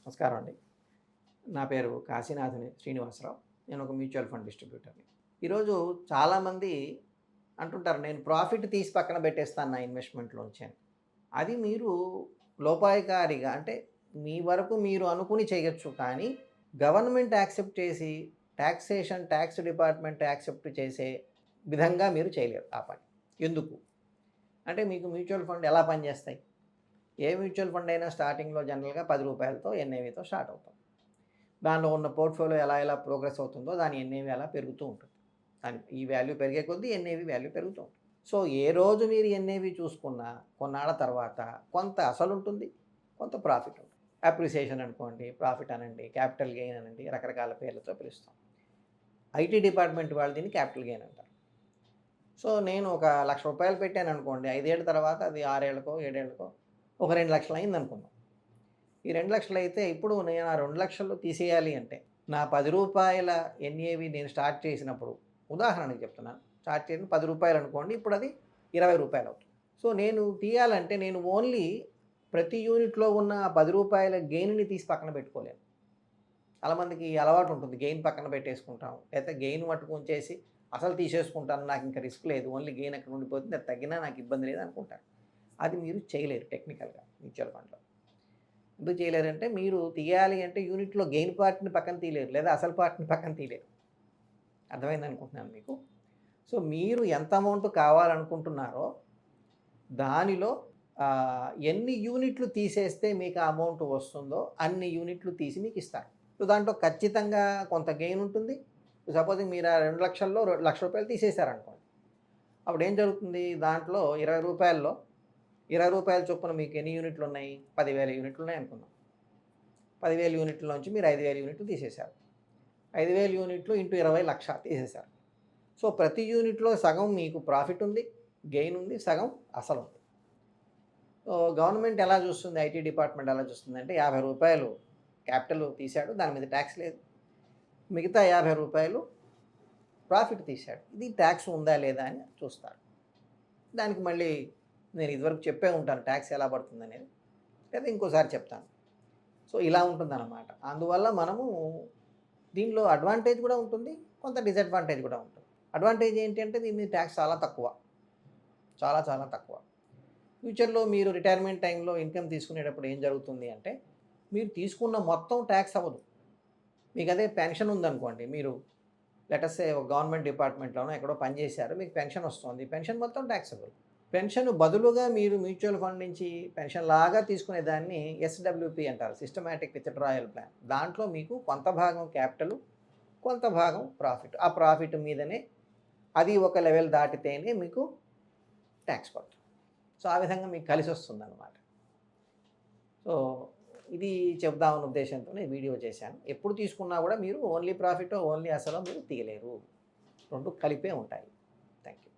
నమస్కారం అండి. నా పేరు కాశీనాథుని శ్రీనివాసరావు. నేను ఒక మ్యూచువల్ ఫండ్ డిస్ట్రిబ్యూటర్‌ని. ఈరోజు చాలామంది అంటుంటారు, నేను ప్రాఫిట్ తీసి పక్కన పెట్టేస్తాను నా ఇన్వెస్ట్‌మెంట్‌లోంచి అని. అది మీరు లోపాయికారిగా అంటే మీ వరకు మీరు అనుకుని చేయొచ్చు. కానీ గవర్నమెంట్ యాక్సెప్ట్ చేసి టాక్స్ డిపార్ట్మెంట్ యాక్సెప్ట్ చేసే విధంగా మీరు చేయలేరు ఆ పని. ఎందుకు? అంటే మీకు మ్యూచువల్ ఫండ్ ఎలా పనిచేస్తాయి? ఏ మ్యూచువల్ ఫండ్ అయినా స్టార్టింగ్‌లో జనరల్‌గా రూ. 10తో ఎన్ఏవితో స్టార్ట్ అవుతాం. దానిలో ఉన్న పోర్ట్‌ఫోలియో ఎలా ప్రోగ్రెస్ అవుతుందో దాని ఎన్ఏవి అలా పెరుగుతూ ఉంటుంది. దాని ఈ వాల్యూ పెరిగే కొద్దీ ఎన్ఏవి వాల్యూ పెరుగుతూ ఉంటుంది. సో, ఏ రోజు మీరు ఎన్ఏవి చూసుకున్నా కొన్నాళ్ళ తర్వాత కొంత అసలుంటుంది, కొంత ప్రాఫిట్ ఉంటుంది. అప్రిసియేషన్ అనుకోండి, ప్రాఫిట్ అనండి, క్యాపిటల్ గెయిన్ అనండి, రకరకాల పేర్లతో పిలుస్తాం. ఐటీ డిపార్ట్మెంట్ వాళ్ళు దీన్ని క్యాపిటల్ గెయిన్ అంటారు. సో, నేను ఒక రూ. 1,00,000 పెట్టాననుకోండి, 5 ఏళ్ల తర్వాత అది 6 ఏళ్ళకో, 7 ఏళ్ళకో ఒక 2,00,000 అయిందనుకుందాం. ఈ 2,00,000 అయితే ఇప్పుడు నేను ఆ 2,00,000 తీసేయాలి అంటే, నా రూ. 10 ఎన్ఏవి నేను స్టార్ట్ చేసినప్పుడు ఉదాహరణకి చెప్తున్నాను. స్టార్ట్ చేసింది రూ. 10 అనుకోండి. ఇప్పుడు అది రూ. 20 అవుతుంది. సో, నేను తీయాలంటే నేను ఓన్లీ ప్రతి యూనిట్‌లో ఉన్న ఆ రూ. 10 గెయిన్‌ని తీసి పక్కన పెట్టుకోలేను. చాలామందికి అలవాటు ఉంటుంది. గెయిన్ పక్కన పెట్టేసుకుంటాం. లేకపోతే గెయిన్ మట్టుకు ఉంచేసి అసలు తీసేసుకుంటాను. నాకు ఇంకా రిస్క్ లేదు. ఓన్లీ గెయిన్ అక్కడ ఉండిపోతుంది. అది తగ్గినా నాకు ఇబ్బంది లేదు అనుకుంటారు. అది మీరు చేయలేరు టెక్నికల్‌గా మ్యూచువల్ ఫండ్‌లో. ఎందుకు చేయలేరంటే మీరు తీయాలి అంటే యూనిట్‌లో గెయిన్ పార్ట్‌ని పక్కన తీయలేరు. లేదా అసలు పార్ట్‌ని పక్కన తీయలేరు. అర్థమైందనుకుంటున్నాను మీకు. సో, మీరు ఎంత అమౌంట్ కావాలనుకుంటున్నారో దానిలో ఎన్ని యూనిట్లు తీసేస్తే మీకు ఆ అమౌంట్ వస్తుందో అన్ని యూనిట్లు తీసి మీకిస్తారు. సో, దాంట్లో ఖచ్చితంగా కొంత గెయిన్ ఉంటుంది. సపోజింగ్ మీరు ఆ 2,00,000లో రూ. 1,00,000 తీసేశారనుకోండి. అప్పుడేం జరుగుతుంది? దాంట్లో రూ. 20లో రూ. 20 చొప్పున మీకు ఎన్ని యూనిట్లున్నాయి? 10,000 యూనిట్లున్నాయనుకుందాం. 10,000 యూనిట్లలోంచి మీరు 5,000 యూనిట్లు తీసేశారు. 5,000 యూనిట్లు ఇంటూ 20 లక్ష తీసేశారు. సో, ప్రతి యూనిట్‌లో సగం మీకు ప్రాఫిట్ ఉంది, గెయిన్ ఉంది, సగం అసలుంది. సో, గవర్నమెంట్ ఎలా చూస్తుంది? ఐటీ డిపార్ట్మెంట్ ఎలా చూస్తుందంటే రూ. 50 క్యాపిటల్ తీశాడు. దాని మీద టాక్స్ లేదు. మిగతా రూ. 50 ప్రాఫిట్ తీశాడు. ఇది టాక్స్ ఉందా లేదా అని చూస్తారు. దానికి మళ్ళీ నేను ఇదివరకు చెప్పే ఉంటాను టాక్స్ ఎలా పడుతుందనేది. లేదా ఇంకోసారి చెప్తాను. సో, ఇలా ఉంటుందన్నమాట. అందువల్ల మనము దీనిలో అడ్వాంటేజ్ కూడా ఉంటుంది. కొంత డిసడ్వాంటేజ్ కూడా ఉంటుంది. అడ్వాంటేజ్ ఏంటి అంటే దీని మీద టాక్స్ చాలా తక్కువ. చాలా చాలా తక్కువ. ఫ్యూచర్‌లో మీరు రిటైర్మెంట్ టైమ్‌లో ఇన్‌కమ్ తీసుకునేటప్పుడు ఏం జరుగుతుంది అంటే, మీరు తీసుకున్న మొత్తం టాక్స్ అవ్వదు. మీకదే పెన్షన్ ఉందనుకోండి. మీరు లెట్ అస్ సే ఒక గవర్నమెంట్ డిపార్ట్మెంట్‌లోనో ఎక్కడో పని చేశారు. మీకు పెన్షన్ వస్తోంది. పెన్షన్ మొత్తం టాక్సబుల్. పెన్షన్ బదులుగా మీరు మ్యూచువల్ ఫండ్ నుంచి పెన్షన్‌లాగా తీసుకునే దాన్ని ఎస్‌డబ్ల్యూపీ అంటారు. Systematic withdrawal plan. దాంట్లో మీకు కొంత భాగం క్యాపిటలు, కొంత భాగం ప్రాఫిట్. ఆ ప్రాఫిట్ మీదనే అది ఒక లెవెల్ దాటితేనే మీకు టాక్స్ పడుతుంది. సో, ఆ విధంగా మీకు కలిసొస్తుందనమాట. సో, ఇది చెప్దామన్న ఉద్దేశ్యంతోనే వీడియో చేశాను. ఎప్పుడు తీసుకున్నా కూడా మీరు ఓన్లీ ప్రాఫిటో, ఓన్లీ అసలో మీరు తీయలేరు. 2 కలిపే ఉంటాయి. Thank you.